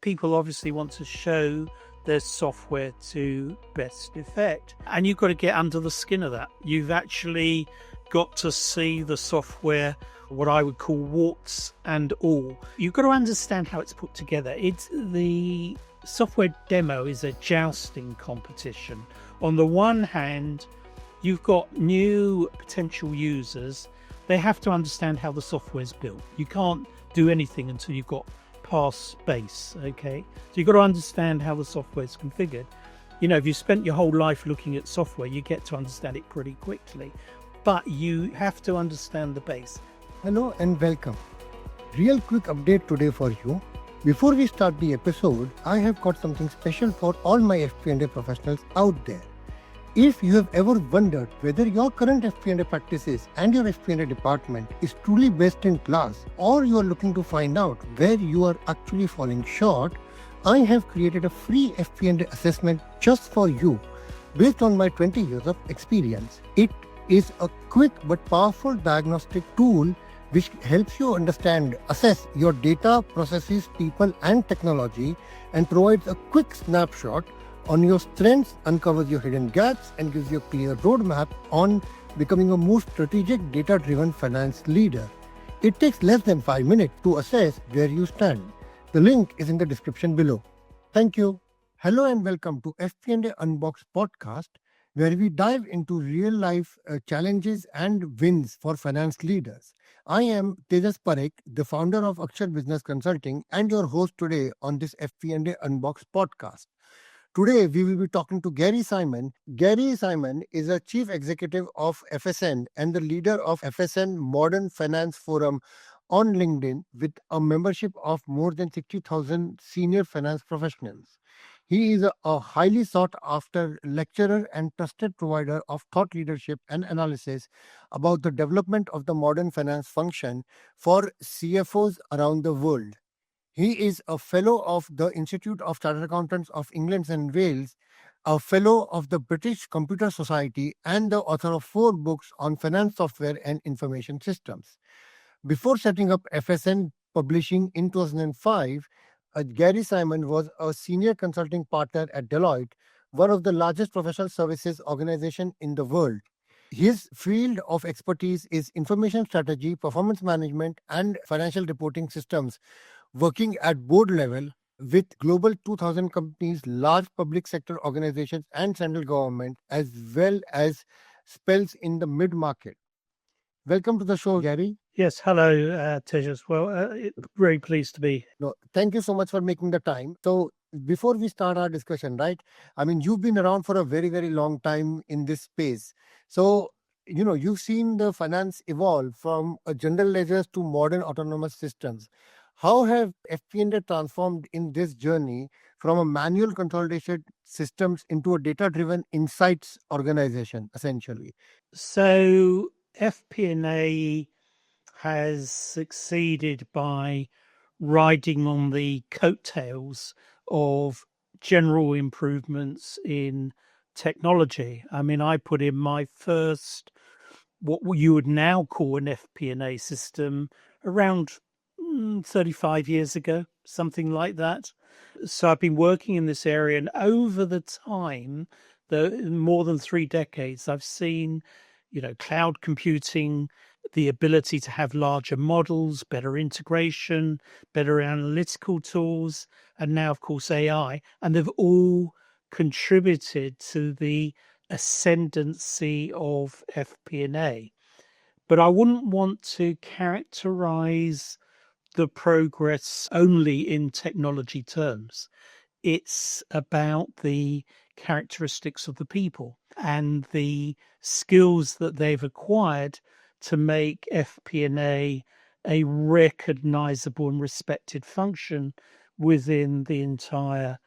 People obviously want to show their software to best effect, and you've got to get under the skin of that. You've actually got to see the software, what I would call warts and all. You've got to understand how it's put together. It's the software demo is a jousting competition. On the one hand, you've got new potential users. They have to understand how the software's built. You can't do anything until you've got pass base, okay? So you've got to understand how the software is configured. You know, if you spent your whole life looking at software, you get to understand it pretty quickly, but you have to understand the base. Hello and welcome. Real quick update today for you. Before we start the episode, I have got something special for all my FP&A professionals out there. If you have ever wondered whether your current FP&A practices and your FP&A department is truly best in class, or you are looking to find out where you are actually falling short, I have created a free FP&A assessment just for you based on my 20 years of experience. It is a quick but powerful diagnostic tool which helps you assess your data, processes, people and technology, and provides a quick snapshot on your strengths, uncovers your hidden gaps, and gives you a clear roadmap on becoming a more strategic, data-driven finance leader. It takes less than 5 minutes to assess where you stand. The link is in the description below. Thank you. Hello and welcome to FP&A Unboxed podcast, where we dive into real-life challenges and wins for finance leaders. I am Tejas Parekh, the founder of Akshar Business Consulting and your host today on this FP&A Unboxed podcast. Today, we will be talking to Gary Simon. Gary Simon is a chief executive of FSN and the leader of FSN Modern Finance Forum on LinkedIn with a membership of more than 60,000 senior finance professionals. He is a highly sought after lecturer and trusted provider of thought leadership and analysis about the development of the modern finance function for CFOs around the world. He is a fellow of the Institute of Chartered Accountants of England and Wales, a fellow of the British Computer Society, and the author of 4 books on finance software and information systems. Before setting up FSN Publishing in 2005, Gary Simon was a senior consulting partner at Deloitte, one of the largest professional services organizations in the world. His field of expertise is information strategy, performance management, and financial reporting systems, working at board level with global 2,000 companies, large public sector organizations, and central government, as well as spells in the mid-market. Welcome to the show, Gary. Yes, hello, Tejas. Well, very pleased to be. No, thank you so much for making the time. So before we start our discussion, right? I mean, you've been around for a very, very long time in this space. So, you've seen the finance evolve from a general ledgers to modern autonomous systems. How have FP&A transformed in this journey from a manual consolidated systems into a data-driven insights organization, essentially? So FP&A has succeeded by riding on the coattails of general improvements in technology. I mean, I put in my first, what you would now call an FP&A system, around 35 years ago, something like that. So I've been working in this area, and over the time, more than 3 decades, I've seen, cloud computing, the ability to have larger models, better integration, better analytical tools, and now, of course, AI. And they've all contributed to the ascendancy of FP&A. But I wouldn't want to characterize the progress only in technology terms. It's about the characteristics of the people and the skills that they've acquired to make FP&A a recognizable and respected function within the entire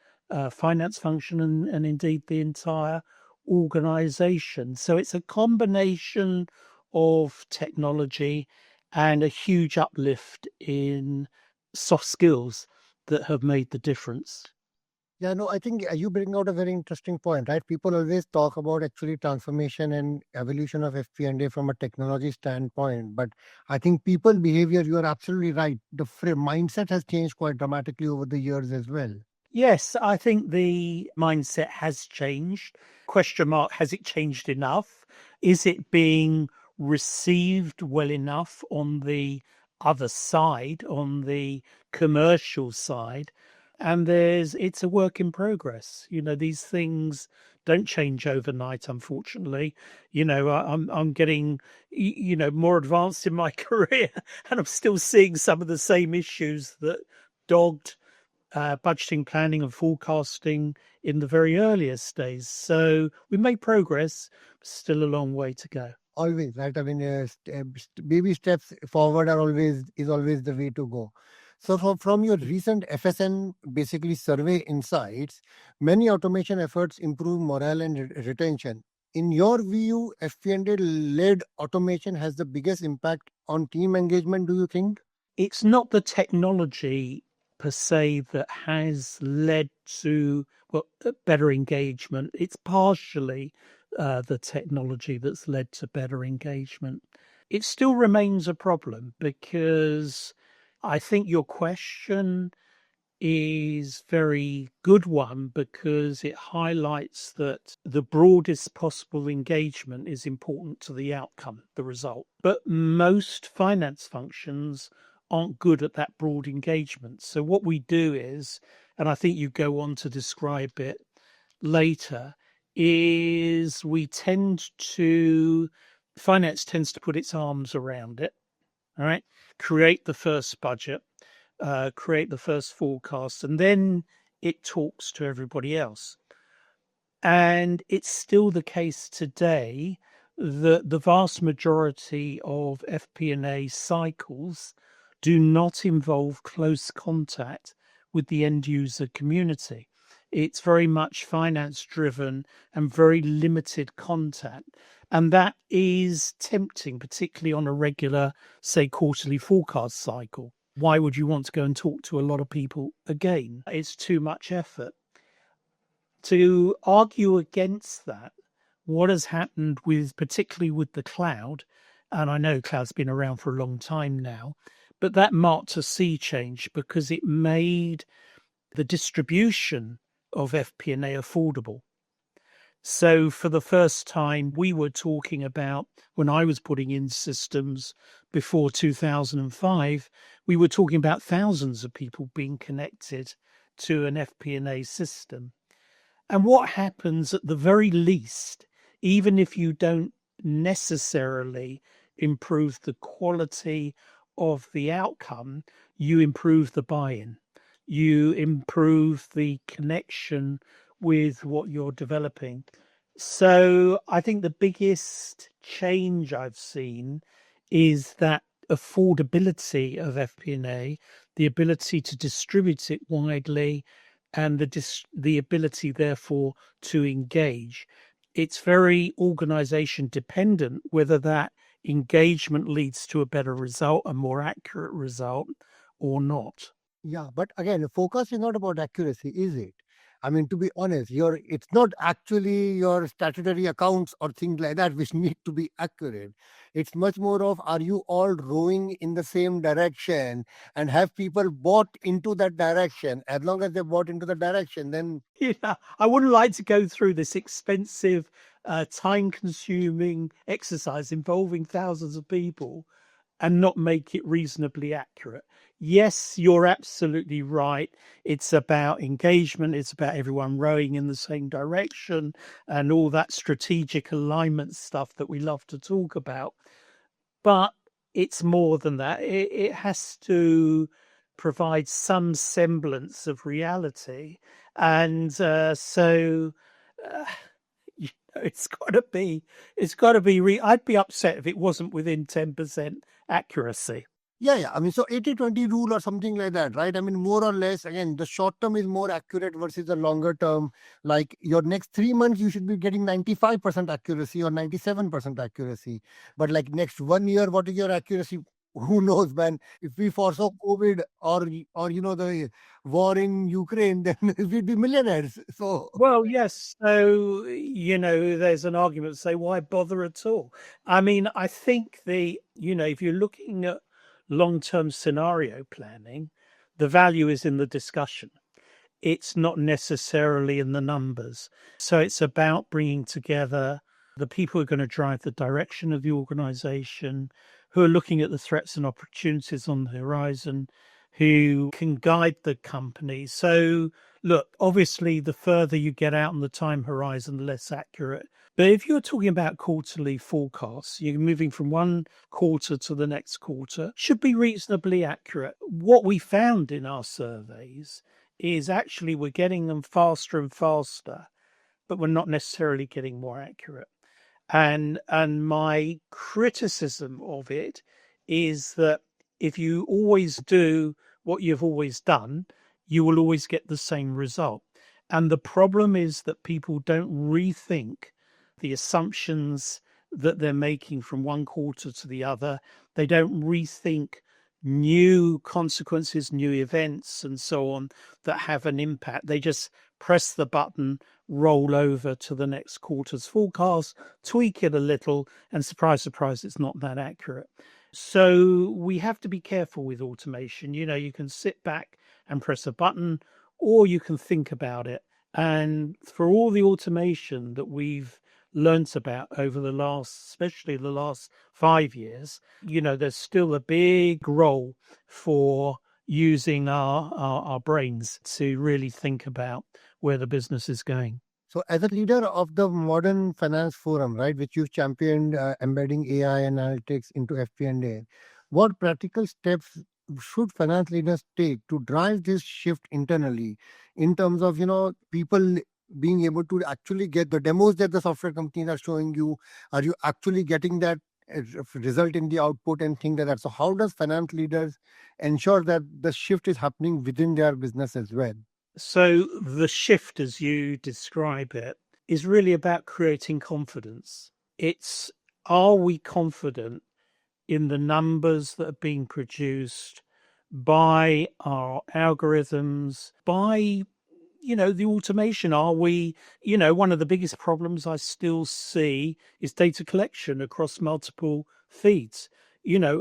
finance function and indeed the entire organization. So it's a combination of technology and a huge uplift in soft skills that have made the difference. Yeah, no, I think you bring out a very interesting point, right? People always talk about actually transformation and evolution of FP&A from a technology standpoint, but I think people behavior, you are absolutely right. The mindset has changed quite dramatically over the years as well. Yes, I think the mindset has changed. Question mark, has it changed enough? Is it being received well enough on the other side, on the commercial side? And it's a work in progress. These things don't change overnight, unfortunately. I'm getting, more advanced in my career, and I'm still seeing some of the same issues that dogged budgeting, planning, and forecasting in the very earliest days. So we made progress, but still a long way to go. Always, right? I mean, baby steps forward are always the way to go. So, from your recent FSN basically survey insights, many automation efforts improve morale and retention. In your view, FP&A led automation has the biggest impact on team engagement. Do you think? It's not the technology per se that has led to better engagement. It's partially the technology that's led to better engagement. It still remains a problem because I think your question is very good one because it highlights that the broadest possible engagement is important to the outcome, the result. But most finance functions aren't good at that broad engagement. So what we do is, and I think you go on to describe it later, is finance tends to put its arms around it, all right, create the first budget, create the first forecast, and then it talks to everybody else. And it's still the case today that the vast majority of FP&A cycles do not involve close contact with the end user community. It's very much finance driven and very limited contact. And that is tempting, particularly on a regular, say, quarterly forecast cycle. Why would you want to go and talk to a lot of people again? It's too much effort. To argue against that, what has happened particularly with the cloud, and I know cloud's been around for a long time now, but that marked a sea change because it made the distribution of FP&A affordable. So for the first time, we were talking about, when I was putting in systems before 2005, we were talking about thousands of people being connected to an FP&A system. And what happens at the very least, even if you don't necessarily improve the quality of the outcome, you improve the buy-in, you improve the connection with what you're developing. So I think the biggest change I've seen is that affordability of FP&A, the ability to distribute it widely, and the ability, therefore, to engage. It's very organization dependent whether that engagement leads to a better result, a more accurate result, or not. Yeah, but again, focus is not about accuracy, is it? I mean, to be honest, it's not actually your statutory accounts or things like that which need to be accurate. It's much more of, are you all rowing in the same direction, and have people bought into that direction? As long as they bought into the direction, then Yeah, I wouldn't like to go through this expensive, time-consuming exercise involving thousands of people and not make it reasonably accurate. Yes, you're absolutely right. It's about engagement. It's about everyone rowing in the same direction and all that strategic alignment stuff that we love to talk about. But it's more than that. It has to provide some semblance of reality. And so uh, it's got to be, I'd be upset if it wasn't within 10% accuracy. yeah. I mean, so 80-20 rule or something like that, right? I mean, more or less, again, the short term is more accurate versus the longer term. Like your next 3 months, you should be getting 95% accuracy or 97% accuracy. But like next 1 year, what is your accuracy? who knows, man? If we foresaw COVID or the war in Ukraine, then we'd be millionaires. So Well, yes. So, there's an argument to say, why bother at all? I mean, I think if you're looking at long term scenario planning, the value is in the discussion. It's not necessarily in the numbers. So it's about bringing together the people who are going to drive the direction of the organization, who are looking at the threats and opportunities on the horizon, who can guide the company. So, look, obviously, the further you get out on the time horizon, the less accurate. But if you're talking about quarterly forecasts, you're moving from one quarter to the next quarter, should be reasonably accurate. What we found in our surveys is actually we're getting them faster and faster, but we're not necessarily getting more accurate. And my criticism of it is that if you always do what you've always done, you will always get the same result. And the problem is that people don't rethink the assumptions that they're making from one quarter to the other. They don't rethink new consequences, new events, and so on that have an impact. They just press the button, roll over to the next quarter's forecast, tweak it a little, and surprise, surprise, it's not that accurate. So we have to be careful with automation. You can sit back and press a button, or you can think about it. And for all the automation that we've learnt about over especially the last 5 years, there's still a big role for using our brains to really think about where the business is going. So, as a leader of the Modern Finance Forum, right, which you've championed embedding AI and analytics into FP&A, what practical steps should finance leaders take to drive this shift internally in terms of, people being able to actually get the demos that the software companies are showing you? Are you actually getting that result in the output and things like that? So, how does finance leaders ensure that the shift is happening within their business as well? So the shift, as you describe it, is really about creating confidence. It's, are we confident in the numbers that are being produced by our algorithms, by the automation? Are we, one of the biggest problems I still see is data collection across multiple feeds.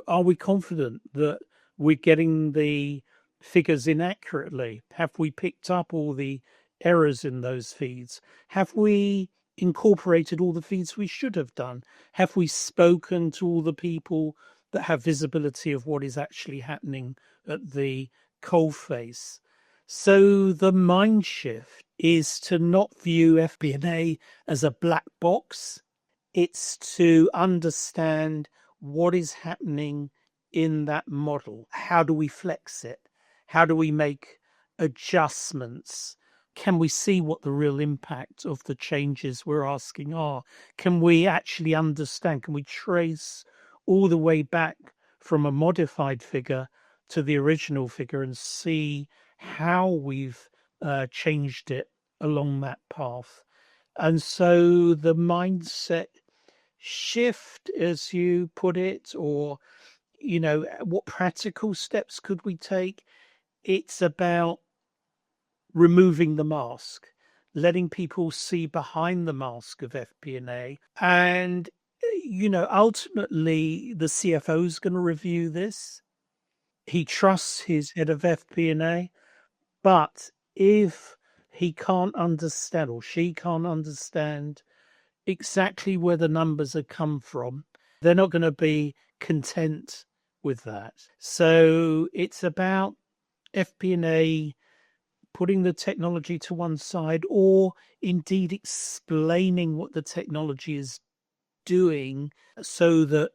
Are we confident that we're getting the figures inaccurately? Have we picked up all the errors in those feeds? Have we incorporated all the feeds we should have done? Have we spoken to all the people that have visibility of what is actually happening at the coalface? So the mind shift is to not view FP&A as a black box. It's to understand what is happening in that model. How do we flex it? How do we make adjustments? Can we see what the real impact of the changes we're asking are? Can we actually understand? Can we trace all the way back from a modified figure to the original figure and see how we've changed it along that path? And so the mindset shift, as you put it, or, what practical steps could we take? It's about removing the mask, letting people see behind the mask of FP&A. And, ultimately, the CFO is going to review this. He trusts his head of FP&A, but if he can't understand or she can't understand exactly where the numbers have come from, they're not going to be content with that. So it's about FP&A putting the technology to one side, or indeed explaining what the technology is doing so that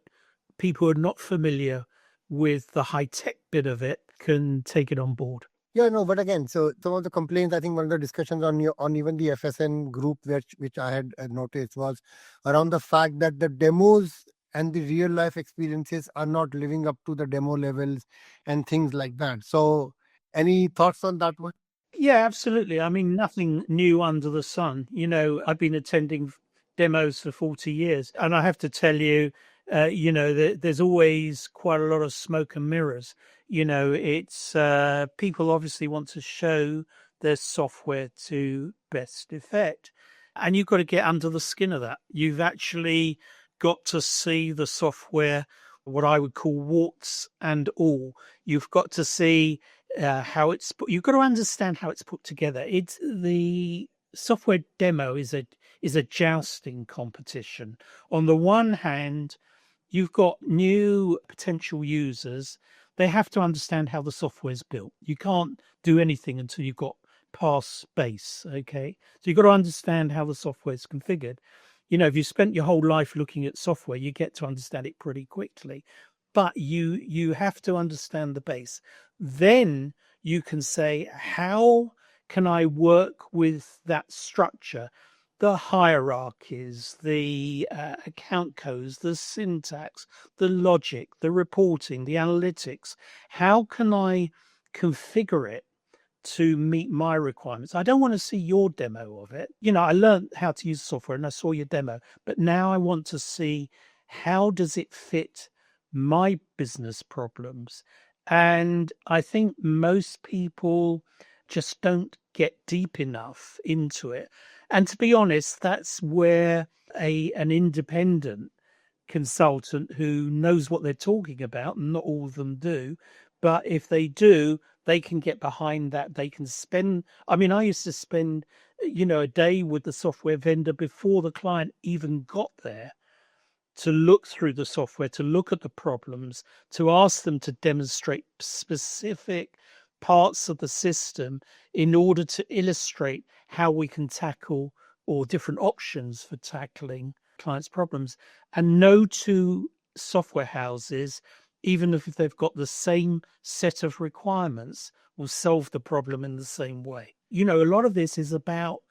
people who are not familiar with the high tech bit of it can take it on board. Yeah, no, but again, so some of the complaints, I think one of the discussions on even the FSN group, which I had noticed, was around the fact that the demos and the real life experiences are not living up to the demo levels and things like that. So, any thoughts on that one? Yeah, absolutely. I mean, nothing new under the sun. I've been attending demos for 40 years, and I have to tell you, There's always quite a lot of smoke and mirrors. It's people obviously want to show their software to best effect, and you've got to get under the skin of that. You've actually got to see the software, what I would call warts and all. You've got to see how it's put. You've got to understand how it's put together. It's the software demo is a jousting competition. On the one hand, you've got new potential users. They have to understand how the software is built. You can't do anything until you've got pass base. Okay. So you've got to understand how the software is configured. If you spent your whole life looking at software, you get to understand it pretty quickly. But you have to understand the base. Then you can say, how can I work with that structure? The hierarchies, the account codes, the syntax, the logic, the reporting, the analytics. How can I configure it to meet my requirements? I don't want to see your demo of it. I learned how to use software and I saw your demo, but now I want to see, how does it fit my business problems? And I think most people just don't get deep enough into it. And to be honest, that's where an independent consultant who knows what they're talking about, and not all of them do, but if they do, they can get behind that. They can spend, I mean, I used to spend, a day with the software vendor before the client even got there, to look through the software, to look at the problems, to ask them to demonstrate specific parts of the system in order to illustrate how we can tackle, or different options for tackling, clients' problems. And no two software houses, even if they've got the same set of requirements, will solve the problem in the same way. A lot of this is about,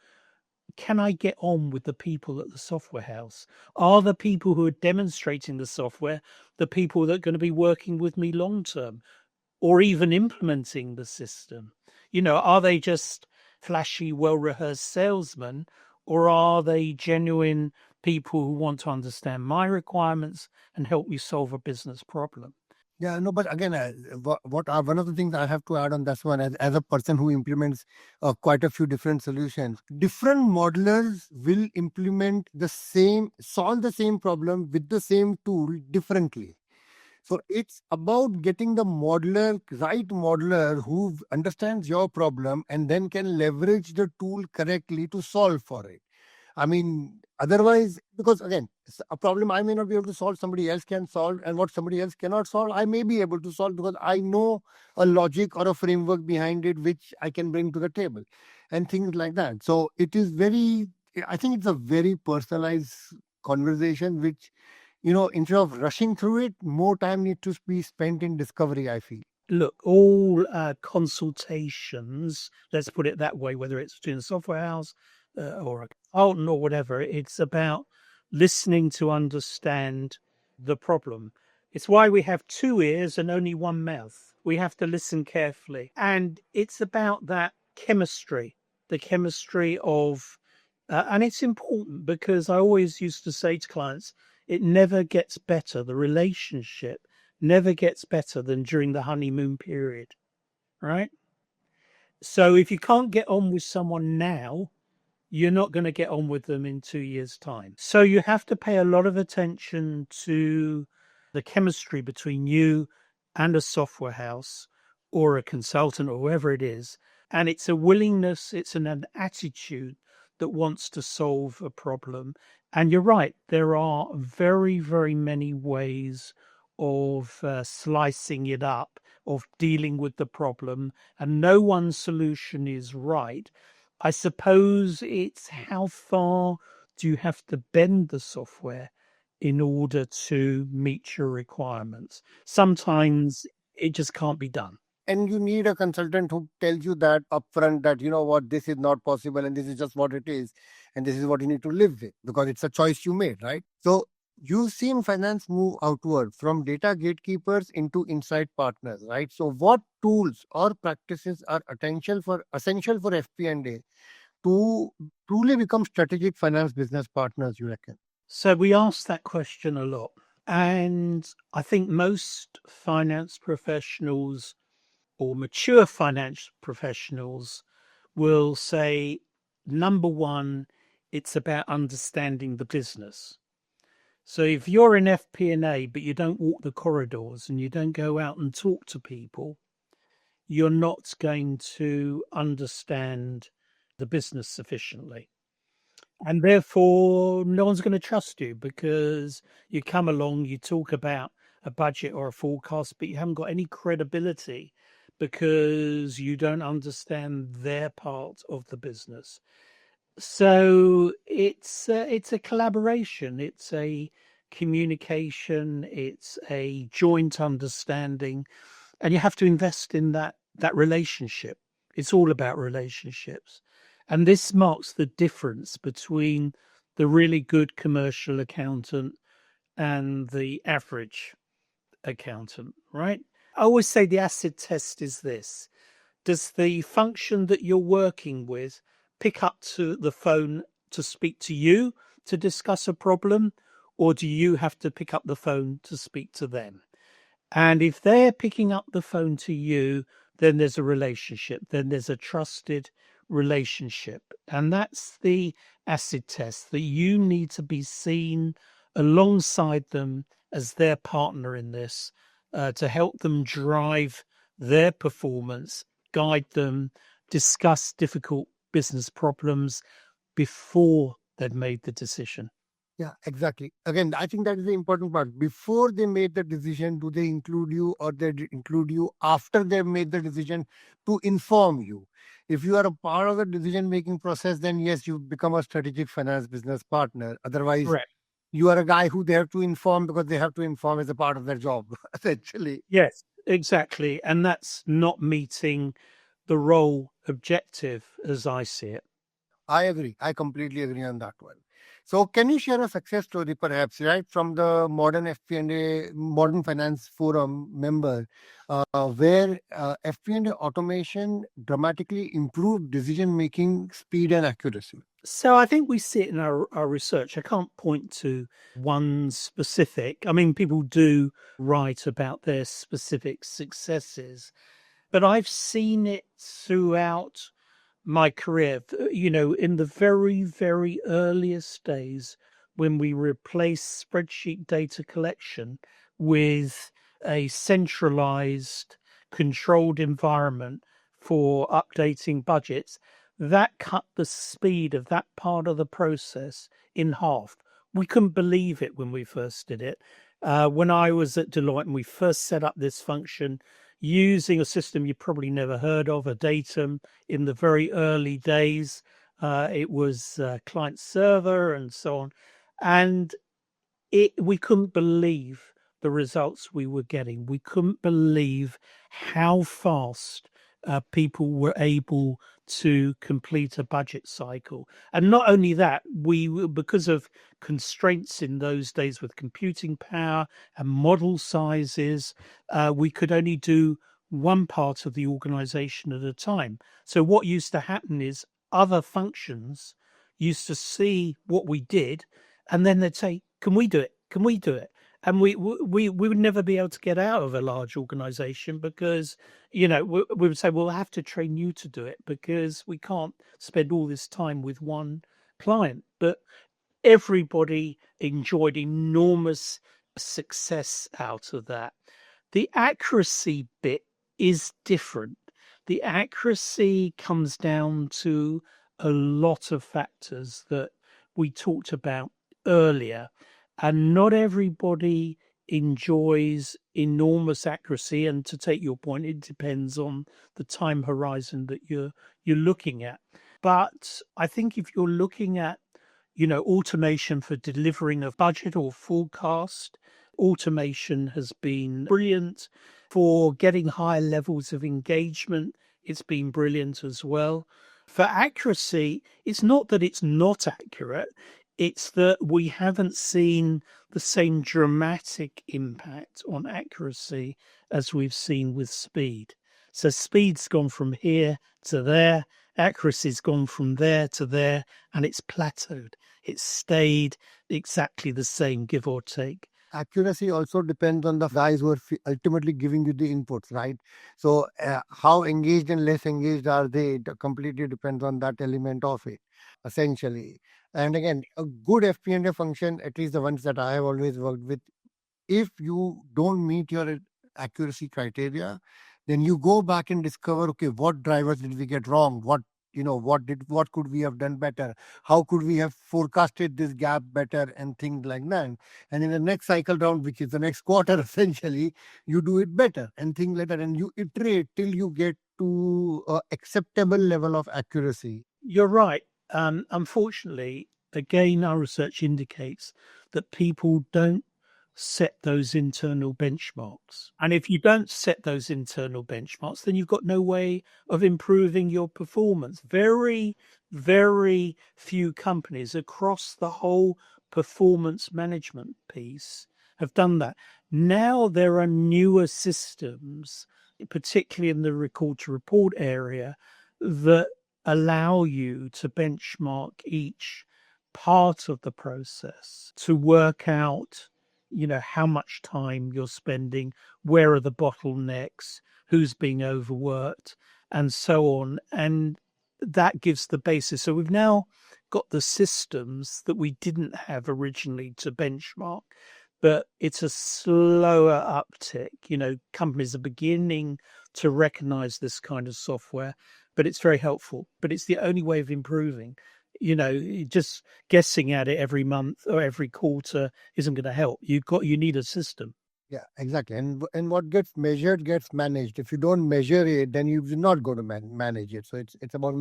can I get on with the people at the software house? Are the people who are demonstrating the software the people that are going to be working with me long term, or even implementing the system? Are they just flashy, well rehearsed salesmen, or are they genuine people who want to understand my requirements and help me solve a business problem? Yeah, no, but again, what are one of the things I have to add on this one, as a person who implements quite a few different solutions, different modelers will solve the same problem with the same tool differently. So it's about getting the right modeler who understands your problem and then can leverage the tool correctly to solve for it. I mean, otherwise, because again, it's a problem I may not be able to solve, somebody else can solve, and what somebody else cannot solve, I may be able to solve because I know a logic or a framework behind it which I can bring to the table, and things like that. So it is I think it's a very personalized conversation, which, instead of rushing through it, more time needs to be spent in discovery, I feel. Look, all consultations, let's put it that way, whether it's between a software house or a consultant or whatever, it's about listening to understand the problem. It's why we have two ears and only one mouth. We have to listen carefully. And it's about that chemistry, the chemistry of, and it's important because I always used to say to clients, it never gets better. The relationship never gets better than during the honeymoon period, right? So if you can't get on with someone now, you're not going to get on with them in 2 years' time. So you have to pay a lot of attention to the chemistry between you and a software house or a consultant or whoever it is. And it's a willingness, it's an attitude that wants to solve a problem. And you're right, there are very, very many ways of slicing it up, of dealing with the problem, and no one solution is right. I suppose it's how far do you have to bend the software in order to meet your requirements? Sometimes it just can't be done. And you need a consultant who tells you that upfront, that, what, this is not possible and this is just what it is. And this is what you need to live with, because it's a choice you made, right? So you've seen finance move outward from data gatekeepers into insight partners, right? So what tools or practices are essential for FP&A to truly become strategic finance business partners, you reckon? So we ask that question a lot. And I think most finance professionals or mature finance professionals will say, number one, it's about understanding the business. So if you're in FP&A, but you don't walk the corridors and you don't go out and talk to people, you're not going to understand the business sufficiently. And therefore, no one's going to trust you because you come along, you talk about a budget or a forecast, but you haven't got any credibility because you don't understand their part of the business. So it's a collaboration, it's a communication, it's a joint understanding, and you have to invest in that relationship. It's all about relationships, and this marks the difference between the really good commercial accountant and the average accountant, right? I always say the acid test is this: does the function that you're working with pick up to the phone to speak to you to discuss a problem, or do you have to pick up the phone to speak to them? And if they're picking up the phone to you, then there's a relationship, then there's a trusted relationship. And that's the acid test, that you need to be seen alongside them as their partner in this, to help them drive their performance, guide them, discuss difficult business problems before they've made the decision. Yeah, exactly. Again, I think that is the important part. Before they made the decision, do they include you, or include you after they've made the decision to inform you? If you are a part of the decision making process, then yes, you become a strategic finance business partner. Otherwise, Correct. you are a guy who they have to inform because they have to inform as a part of their job, essentially. Yes, exactly. And that's not meeting the role objective as I see it. I agree. I completely agree on that one. So, can you share a success story, perhaps, right, from the modern FP&A, Modern Finance Forum member, where FP&A automation dramatically improved decision making speed and accuracy? So I think we see it in our research. I can't point to one specific. I mean, people do write about their specific successes, but I've seen it throughout my career, in the very, very earliest days when we replaced spreadsheet data collection with a centralized, controlled environment for updating budgets, that cut the speed of that part of the process in half. We couldn't believe it when we first did it. When I was at Deloitte and we first set up this function using a system you probably never heard of, a datum, in the very early days. It was client server and so on. And we couldn't believe the results we were getting. We couldn't believe how fast people were able to complete a budget cycle. And not only that, because of constraints in those days with computing power and model sizes, we could only do one part of the organization at a time. So what used to happen is other functions used to see what we did, and then they'd say, "Can we do it? Can we do it?" And we would never be able to get out of a large organization because, we would say, "Well, I have to train you to do it because we can't spend all this time with one client." But everybody enjoyed enormous success out of that. The accuracy bit is different. The accuracy comes down to a lot of factors that we talked about earlier, and not everybody enjoys enormous accuracy. And to take your point, it depends on the time horizon that you're looking at. But I think if you're looking at automation for delivering a budget or forecast, automation has been brilliant. For getting higher levels of engagement, it's been brilliant as well. For accuracy, it's not that it's not accurate, it's that we haven't seen the same dramatic impact on accuracy as we've seen with speed. So speed's gone from here to there, accuracy's gone from there to there, and it's plateaued. It's stayed exactly the same, give or take. accuracy also depends on the guys who are ultimately giving you the inputs, right? So how engaged and less engaged are they? It completely depends on that element of it, essentially. And again, a good FP&A function, at least the ones that I have always worked with, if you don't meet your accuracy criteria, then you go back and discover, okay, what drivers did we get wrong, what could we have done better, how could we have forecasted this gap better, and things like that. And in the next cycle round, which is the next quarter, essentially, you do it better and things like that, and you iterate till you get to a acceptable level of accuracy. You're right. Unfortunately, again, our research indicates that people don't set those internal benchmarks. And if you don't set those internal benchmarks, then you've got no way of improving your performance. Very, very few companies across the whole performance management piece have done that. Now there are newer systems, particularly in the record to report area, that allow you to benchmark each part of the process to work out, how much time you're spending, where are the bottlenecks, who's being overworked, and so on. And that gives the basis. So we've now got the systems that we didn't have originally to benchmark, but it's a slower uptick. Companies are beginning to recognize this kind of software, but it's very helpful. But it's the only way of improving. Just guessing at it every month or every quarter isn't going to help. You need a system. Yeah, exactly. And what gets measured gets managed. If you don't measure it, then you're not going to manage it. So it's about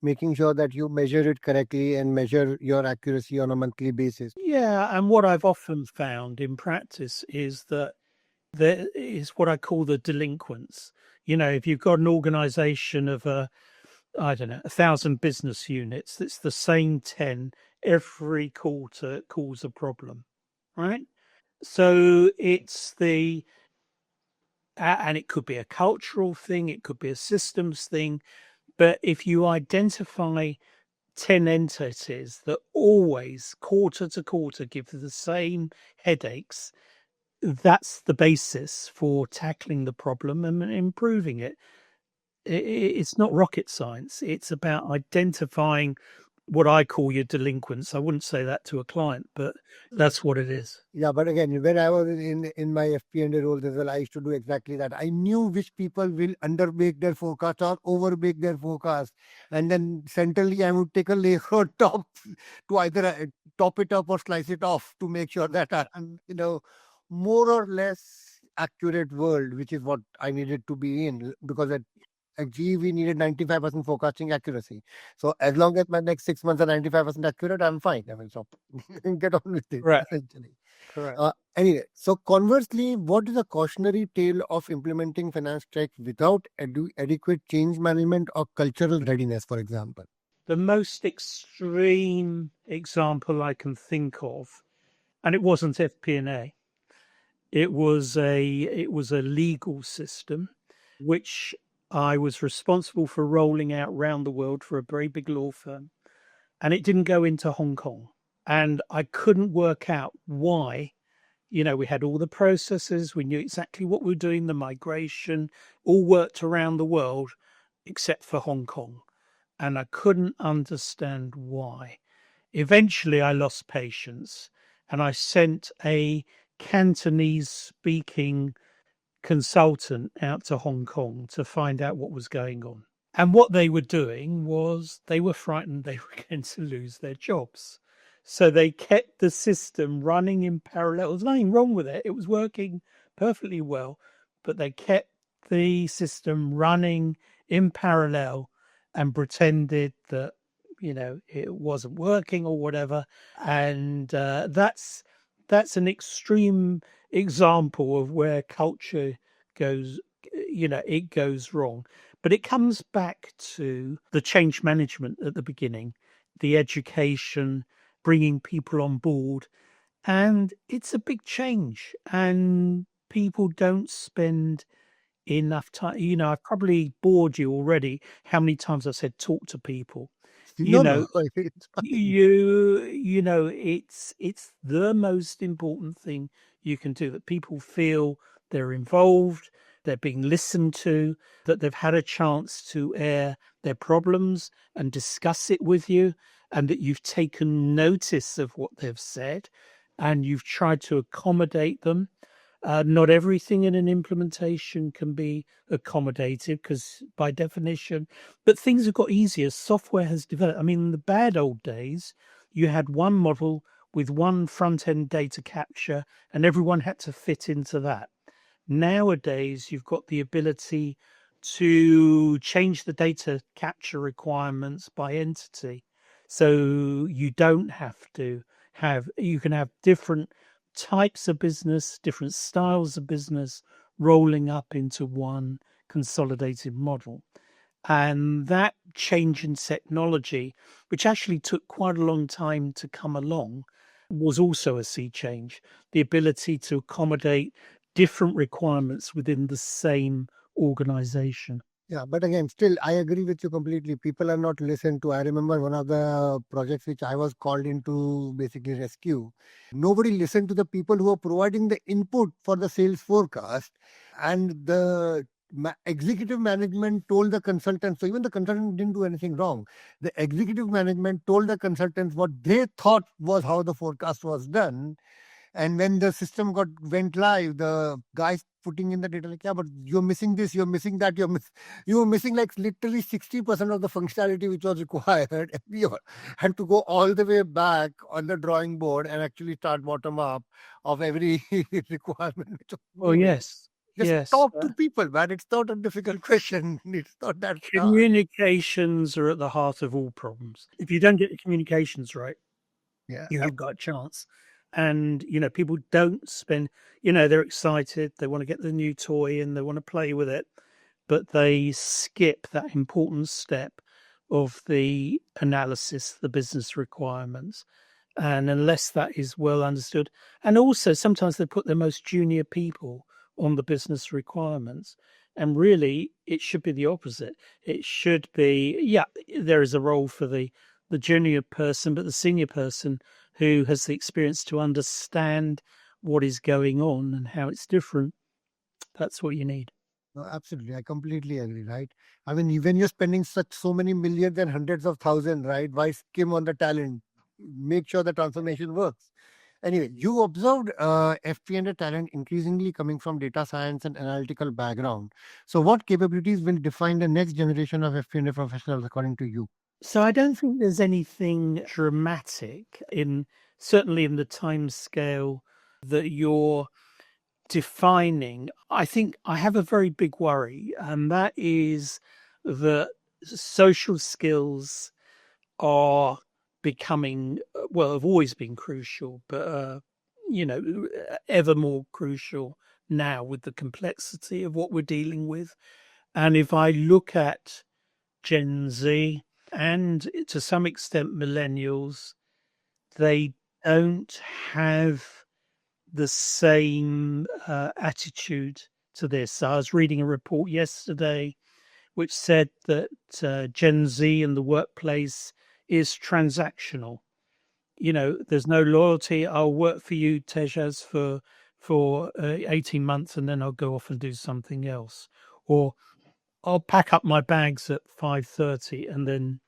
making sure that you measure it correctly and measure your accuracy on a monthly basis. Yeah, and what I've often found in practice is that there is what I call the delinquents. If you've got an organization of I don't know, 1,000 business units, it's the same 10 every quarter cause a problem, right? So and it could be a cultural thing, it could be a systems thing. But if you identify 10 entities that always quarter to quarter give the same headaches, that's the basis for tackling the problem and improving it. It's not rocket science. It's about identifying what I call your delinquents. I wouldn't say that to a client, but that's what it is. Yeah, but again, when I was in my FP&A role as well, I used to do exactly that. I knew which people will underbake their forecast or overbake their forecast, and then centrally I would take a layer on top to either top it up or slice it off to make sure that I'm, more or less accurate world, which is what I needed to be in, because at GE we needed 95% forecasting accuracy. So as long as my next 6 months are 95% accurate, I'm fine. I mean, so get on with it, Correct. essentially. Correct. Anyway, so conversely, what is a cautionary tale of implementing finance tech without adequate change management or cultural readiness, for example? The most extreme example I can think of, and it wasn't FP&A, it was a legal system which I was responsible for rolling out around the world for a very big law firm, and it didn't go into Hong Kong. And I couldn't work out why. We had all the processes, we knew exactly what we were doing, the migration, all worked around the world except for Hong Kong. And I couldn't understand why. Eventually, I lost patience and I sent a Cantonese speaking consultant out to Hong Kong to find out what was going on. And what they were doing was they were frightened they were going to lose their jobs. So they kept the system running in parallel. There's nothing wrong with it. It was working perfectly well, but they kept the system running in parallel and pretended that, it wasn't working or whatever. And that's an extreme example of where culture goes, it goes wrong. But it comes back to the change management at the beginning, the education, bringing people on board. And it's a big change. And people don't spend enough time. I've probably bored you already how many times I said talk to people. You No, know, no, it's fine. it's the most important thing you can do, that people feel they're involved, they're being listened to, that they've had a chance to air their problems and discuss it with you, and that you've taken notice of what they've said and you've tried to accommodate them. Not everything in an implementation can be accommodated because, by definition, but things have got easier. Software has developed. I mean, in the bad old days, you had one model with one front end data capture, and everyone had to fit into that. Nowadays, you've got the ability to change the data capture requirements by entity. So you don't have to you can have different types of business, different styles of business rolling up into one consolidated model. And that change in technology, which actually took quite a long time to come along, was also a sea change. The ability to accommodate different requirements within the same organization. Yeah, but again, still, I agree with you completely. People are not listened to. I remember one of the projects which I was called in to basically rescue. Nobody listened to the people who were providing the input for the sales forecast, and the executive management told the consultants. So even the consultant didn't do anything wrong. The executive management told the consultants what they thought was how the forecast was done, and when the system went live, the guys putting in the data like, yeah, but you're missing this, you're missing that, you were missing like literally 60% of the functionality which was required. We had to go all the way back on the drawing board and actually start bottom up of every requirement which was Well, needed. yes, Just yes. talk to people, man. It's not a difficult question. It's not that hard. Communications are at the heart of all problems. If you don't get the communications right, Yeah. you haven't got a chance. And, people don't spend, they're excited. They want to get the new toy and they want to play with it, but they skip that important step of the analysis, the business requirements. And unless that is well understood, and also sometimes they put their most junior people on the business requirements. And really, it should be the opposite. It should be, yeah, there is a role for the junior person, but the senior person who has the experience to understand what is going on and how it's different. That's what you need. No, absolutely. I completely agree, right? I mean, when you're spending so many millions and hundreds of thousands, right? Why skim on the talent? Make sure the transformation works. Anyway, you observed FP&A talent increasingly coming from data science and analytical background. So, what capabilities will define the next generation of FP&A professionals, according to you? So I don't think there's anything dramatic certainly in the time scale that you're defining. I think I have a very big worry, and that is that social skills are becoming, well, have always been crucial, but, ever more crucial now with the complexity of what we're dealing with. And if I look at Gen Z and to some extent millennials, they don't have the same attitude to this. I was reading a report yesterday which said that Gen Z in the workplace is transactional. There's no loyalty. I'll work for you, Tejas, for 18 months, and then I'll go off and do something else. Or I'll pack up my bags at 5:30 and then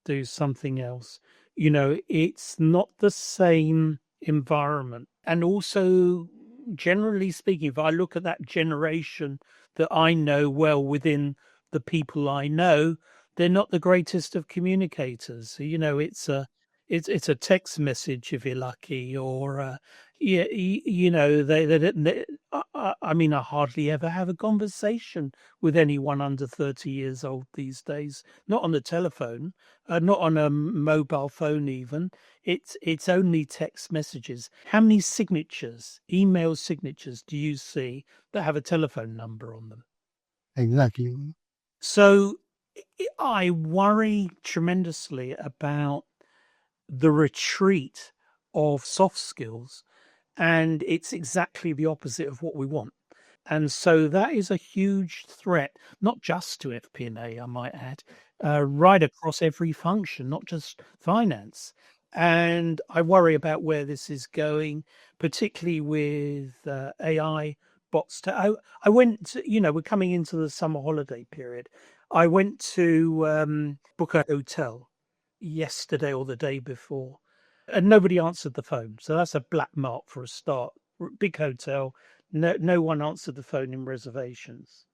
do something else. It's not the same environment. And also, generally speaking, if I look at that generation that I know well within the people I know, they're not the greatest of communicators. So, it's a text message if you're lucky, or yeah, I mean, I hardly ever have a conversation with anyone under 30 years old these days. Not on the telephone, not on a mobile phone even. It's only text messages. How many signatures, email signatures, do you see that have a telephone number on them? Exactly. So I worry tremendously about the retreat of soft skills, and it's exactly the opposite of what we want. And so that is a huge threat, not just to FP&A, I might add, right across every function, not just finance. And I worry about where this is going, particularly with AI bots. I went to, we're coming into the summer holiday period. I went to book a hotel yesterday or the day before, and nobody answered the phone. So that's a black mark for a start. Big hotel, no one answered the phone in reservations.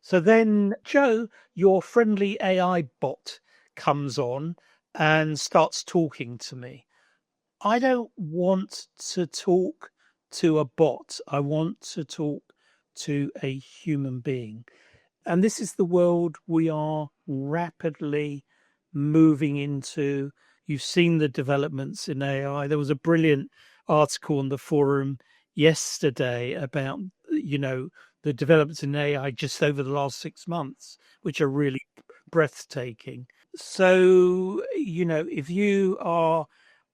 So then, Joe, your friendly AI bot comes on and starts talking to me. I don't want to talk to a bot. I want to talk to a human being. And this is the world we are rapidly moving into. You've seen the developments in AI. There was a brilliant article on the forum yesterday about, the developments in AI just over the last 6 months, which are really breathtaking. So, if you are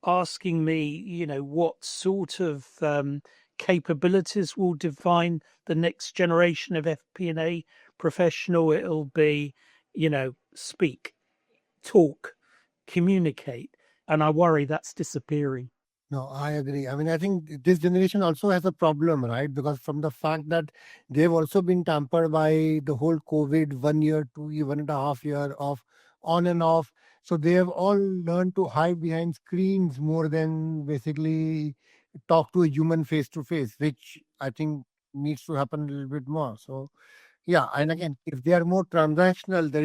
asking me, what sort of capabilities will define the next generation of FP&A professional, it'll be, speak, talk, communicate. And I worry that's disappearing. No, I agree. I mean, I think this generation also has a problem, right? Because from the fact that they've also been tampered by the whole COVID 1 year, 2 year, 1.5 year of on and off. So they have all learned to hide behind screens more than basically talk to a human face to face, which I think needs to happen a little bit more. So yeah, and again, if they are more transactional, there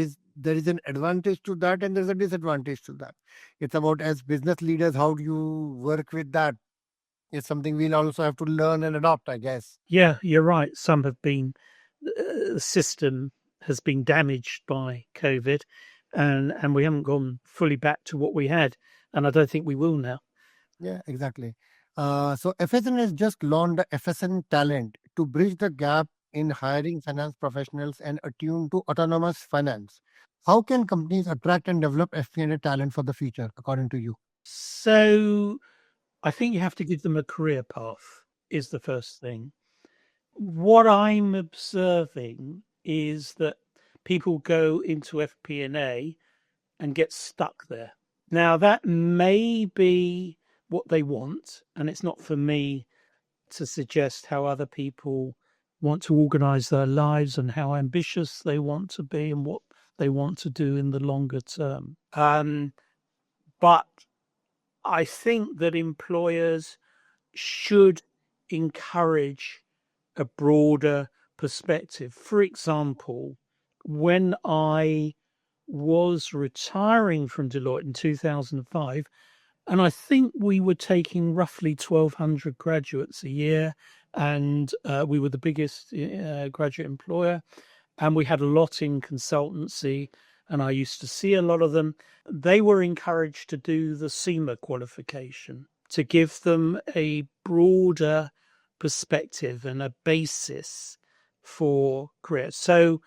is an advantage to that and there's a disadvantage to that. It's about as business leaders, how do you work with that? It's something we'll also have to learn and adopt, I guess. Yeah, you're right. Some have been, the system has been damaged by COVID, and we haven't gone fully back to what we had. And I don't think we will now. Yeah, exactly. So FSN has just launched the FSN Talent to bridge the gap in hiring finance professionals and attune to autonomous finance. How can companies attract and develop FP&A talent for the future, according to you? So I think you have to give them a career path, is the first thing. What I'm observing is that people go into FP&A and get stuck there. Now, that may be what they want, and it's not for me to suggest how other people want to organize their lives and how ambitious they want to be and what they want to do in the longer term. But I think that employers should encourage a broader perspective. For example, when I was retiring from Deloitte in 2005, and I think we were taking roughly 1,200 graduates a year, and we were the biggest graduate employer, and we had a lot in consultancy, and I used to see a lot of them. They were encouraged to do the SEMA qualification to give them a broader perspective and a basis for career. So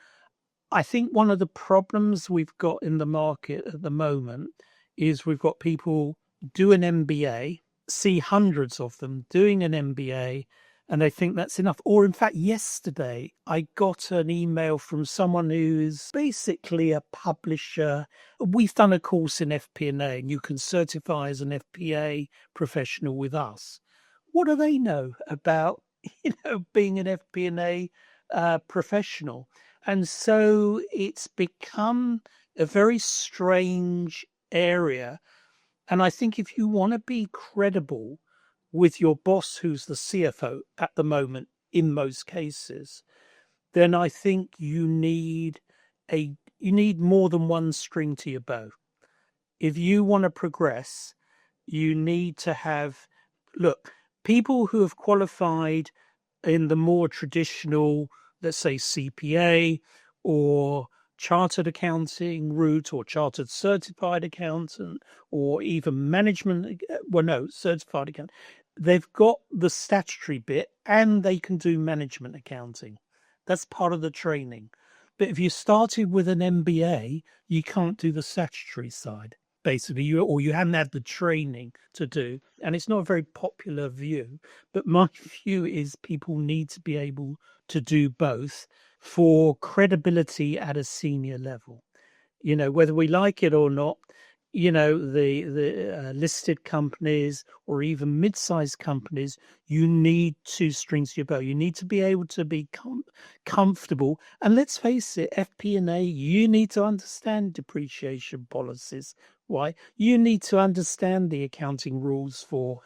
I think one of the problems we've got in the market at the moment is we've got people do an MBA, see hundreds of them doing an MBA, and they think that's enough. Or, in fact, yesterday I got an email from someone who's basically a publisher. We've done a course in FP&A, and you can certify as an FPA professional with us. What do they know about being an FP&A professional? And so it's become a very strange area. And I think if you want to be credible with your boss, who's the CFO at the moment, in most cases, then I think you need more than one string to your bow. If you want to progress, you need to have, look, people who have qualified in the more traditional, let's say CPA or chartered accounting route or chartered certified accountant or even management, well, no, certified accountant. They've got the statutory bit and they can do management accounting. That's part of the training. But if you started with an MBA, you can't do the statutory side. Basically, you haven't had the training to do, and it's not a very popular view. But my view is people need to be able to do both for credibility at a senior level. Whether we like it or not, the listed companies or even mid-sized companies, you need two strings to your bow. You need to be able to be comfortable. And let's face it, FP&A, you need to understand depreciation policies. Why? You need to understand the accounting rules for,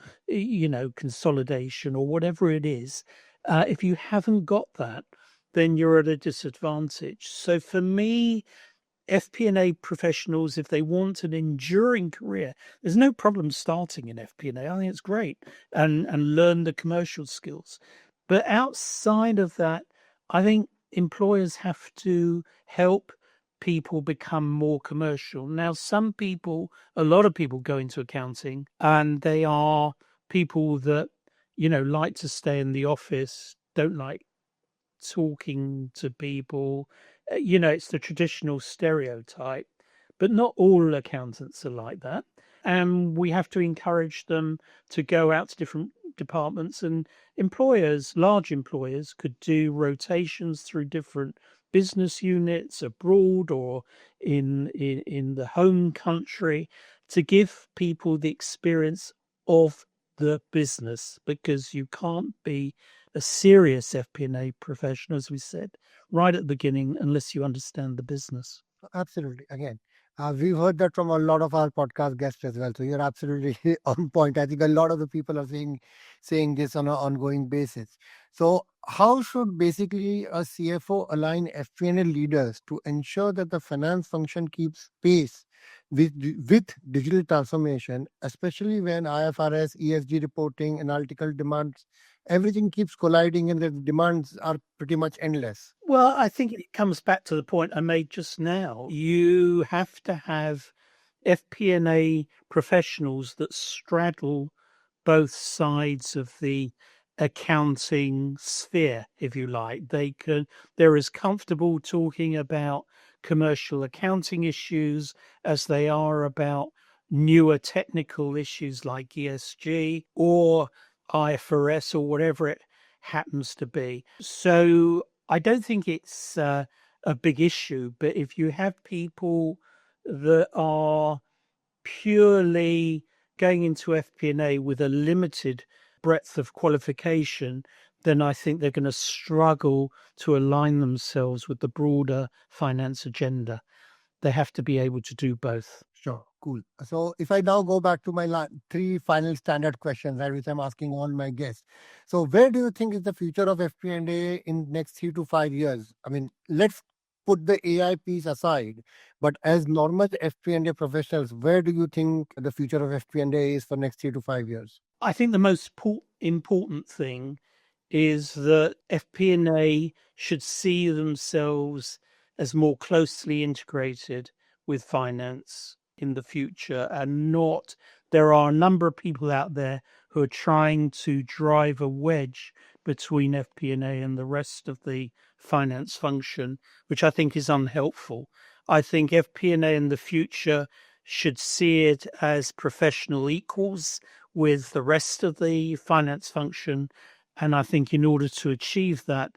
consolidation or whatever it is. If you haven't got that, then you're at a disadvantage. So for me, FP&A professionals, if they want an enduring career, there's no problem starting in FP&A. I think it's great and learn the commercial skills. But outside of that, I think employers have to help people become more commercial. Now, a lot of people go into accounting and they are people that, like to stay in the office, don't like talking to people. It's the traditional stereotype, but not all accountants are like that. And we have to encourage them to go out to different departments. And large employers, could do rotations through different business units abroad or in the home country to give people the experience of the business, because you can't be a serious FP&A professional, as we said, right at the beginning, unless you understand the business. Absolutely. Again, we've heard that from a lot of our podcast guests as well. So you're absolutely on point. I think a lot of the people are saying this on an ongoing basis. So how should basically a CFO align FP&A leaders to ensure that the finance function keeps pace with digital transformation, especially when IFRS, ESG reporting, analytical demands, everything keeps colliding and the demands are pretty much endless? Well, I think it comes back to the point I made just now. You have to have FP&A professionals that straddle both sides of the accounting sphere, if you like. They're as comfortable talking about commercial accounting issues as they are about newer technical issues like ESG or IFRS or whatever it happens to be. So I don't think it's a big issue, but if you have people that are purely going into FP&A with a limited breadth of qualification, then I think they're going to struggle to align themselves with the broader finance agenda. They have to be able to do both. Sure, cool. So if I now go back to my three final standard questions, right, which I'm asking all my guests. So where do you think is the future of FP&A in next 3 to 5 years? I mean, let's put the AI piece aside, but as normal FP&A professionals, where do you think the future of FP&A is for next 3 to 5 years? I think the most important thing is that FP&A should see themselves as more closely integrated with finance in the future, and not there are a number of people out there who are trying to drive a wedge between FP&A and the rest of the finance function, which I think is unhelpful. I think FP&A in the future should see it as professional equals with the rest of the finance function. And I think in order to achieve that,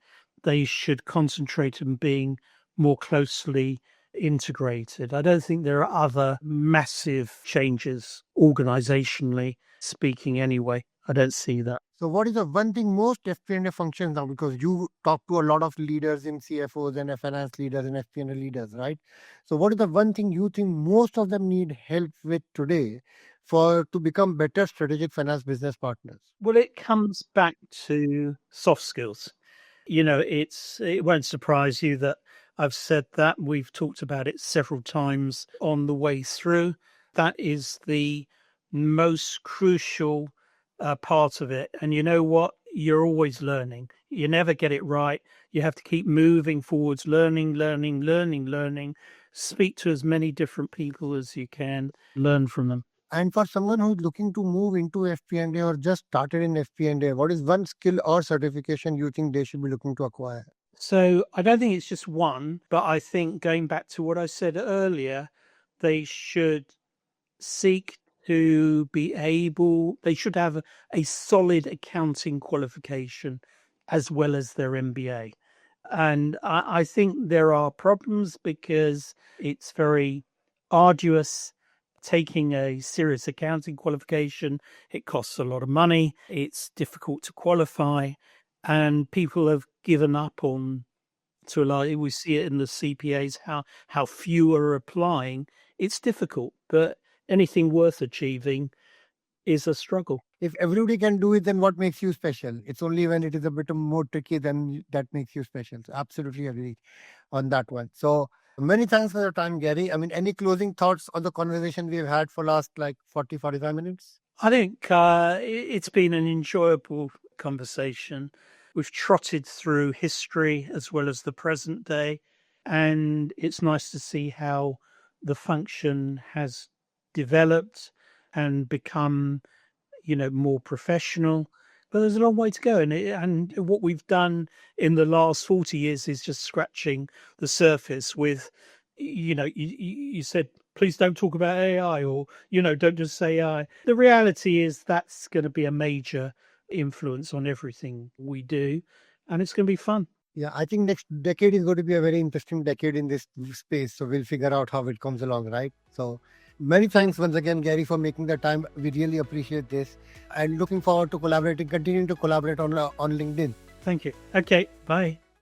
they should concentrate on being more closely integrated. I don't think there are other massive changes organizationally speaking anyway. I don't see that. So what is the one thing most FP&A functions now? Because you talk to a lot of leaders in CFOs and finance leaders and FP&A leaders, right? So what is the one thing you think most of them need help with today for to become better strategic finance business partners? Well, it comes back to soft skills. It won't surprise you that I've said that. We've talked about it several times on the way through. That is the most crucial part of it. And you know what? You're always learning. You never get it right. You have to keep moving forwards, learning, learning, learning, learning. Speak to as many different people as you can, learn from them. And for someone who's looking to move into FP&A or just started in FP&A, what is one skill or certification you think they should be looking to acquire? So I don't think it's just one, but I think going back to what I said earlier, they should seek to they should have a solid accounting qualification as well as their MBA. And I think there are problems because it's very arduous taking a serious accounting qualification. It costs a lot of money. It's difficult to qualify, and people have given up on to a lot. We see it in the CPAs how few are applying. It's difficult, but anything worth achieving is a struggle. If everybody can do it, then what makes you special? It's only when it is a bit more tricky then that makes you special. So absolutely agree on that one. So many thanks for your time, Gary. I mean, any closing thoughts on the conversation we've had for last like 40, 45 minutes? I think it's been an enjoyable conversation. We've trotted through history as well as the present day, and it's nice to see how the function has developed and become, more professional. But there's a long way to go, and what we've done in the last 40 years is just scratching the surface. With, you said, please don't talk about AI, or don't just say AI. The reality is that's going to be a major influence on everything we do, and it's going to be fun. Yeah, I think next decade is going to be a very interesting decade in this space. So we'll figure out how it comes along, right? So many thanks once again, Gary, for making the time. We really appreciate this and looking forward to continuing to collaborate on LinkedIn. Thank you. Okay, bye.